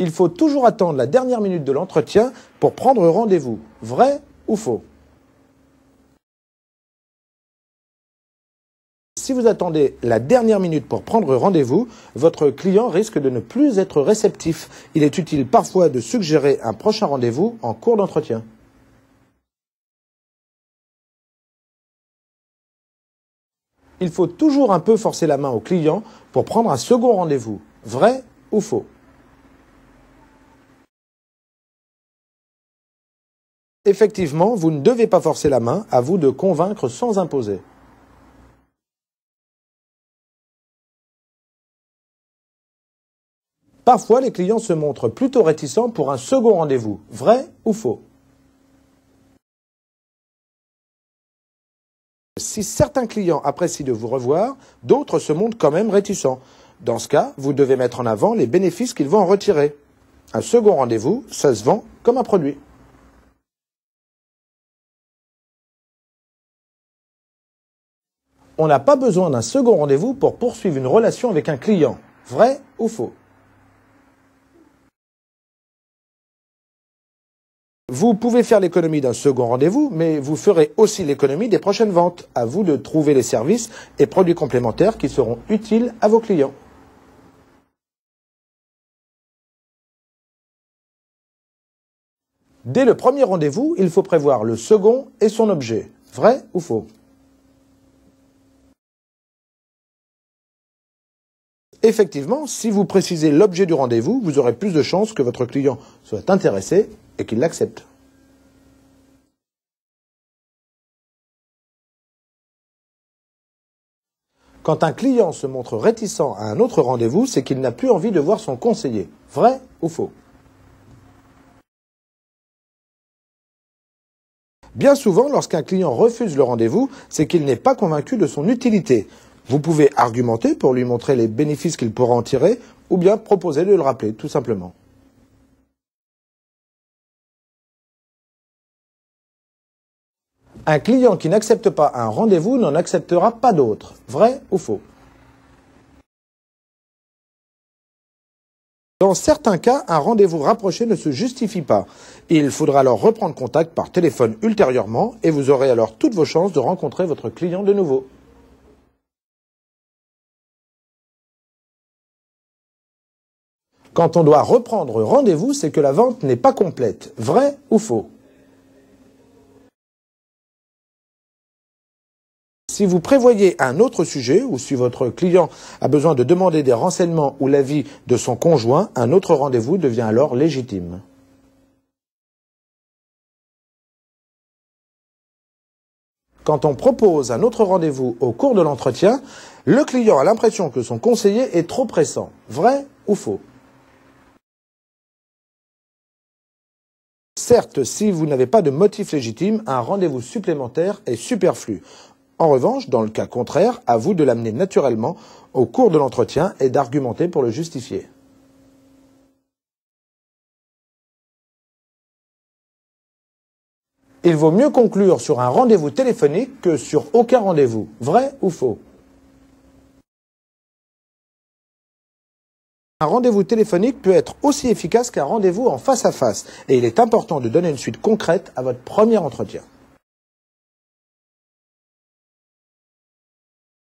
Il faut toujours attendre la dernière minute de l'entretien pour prendre rendez-vous. Vrai ou faux? Si vous attendez la dernière minute pour prendre rendez-vous, votre client risque de ne plus être réceptif. Il est utile parfois de suggérer un prochain rendez-vous en cours d'entretien. Il faut toujours un peu forcer la main au client pour prendre un second rendez-vous. Vrai ou faux? Effectivement, vous ne devez pas forcer la main, à vous de convaincre sans imposer. Parfois, les clients se montrent plutôt réticents pour un second rendez-vous. Vrai ou faux? Si certains clients apprécient de vous revoir, d'autres se montrent quand même réticents. Dans ce cas, vous devez mettre en avant les bénéfices qu'ils vont en retirer. Un second rendez-vous, ça se vend comme un produit. On n'a pas besoin d'un second rendez-vous pour poursuivre une relation avec un client. Vrai ou faux? Vous pouvez faire l'économie d'un second rendez-vous, mais vous ferez aussi l'économie des prochaines ventes. À vous de trouver les services et produits complémentaires qui seront utiles à vos clients. Dès le premier rendez-vous, il faut prévoir le second et son objet. Vrai ou faux? Effectivement, si vous précisez l'objet du rendez-vous, vous aurez plus de chances que votre client soit intéressé et qu'il l'accepte. Quand un client se montre réticent à un autre rendez-vous, c'est qu'il n'a plus envie de voir son conseiller. Vrai ou faux? Bien souvent, lorsqu'un client refuse le rendez-vous, c'est qu'il n'est pas convaincu de son utilité. Vous pouvez argumenter pour lui montrer les bénéfices qu'il pourra en tirer, ou bien proposer de le rappeler, tout simplement. Un client qui n'accepte pas un rendez-vous n'en acceptera pas d'autre. Vrai ou faux? Dans certains cas, un rendez-vous rapproché ne se justifie pas. Il faudra alors reprendre contact par téléphone ultérieurement et vous aurez alors toutes vos chances de rencontrer votre client de nouveau. Quand on doit reprendre rendez-vous, c'est que la vente n'est pas complète. Vrai ou faux? Si vous prévoyez un autre sujet ou si votre client a besoin de demander des renseignements ou l'avis de son conjoint, un autre rendez-vous devient alors légitime. Quand on propose un autre rendez-vous au cours de l'entretien, le client a l'impression que son conseiller est trop pressant. Vrai ou faux? Certes, si vous n'avez pas de motif légitime, un rendez-vous supplémentaire est superflu. En revanche, dans le cas contraire, à vous de l'amener naturellement au cours de l'entretien et d'argumenter pour le justifier. Il vaut mieux conclure sur un rendez-vous téléphonique que sur aucun rendez-vous. Vrai ou faux? Un rendez-vous téléphonique peut être aussi efficace qu'un rendez-vous en face à face et il est important de donner une suite concrète à votre premier entretien.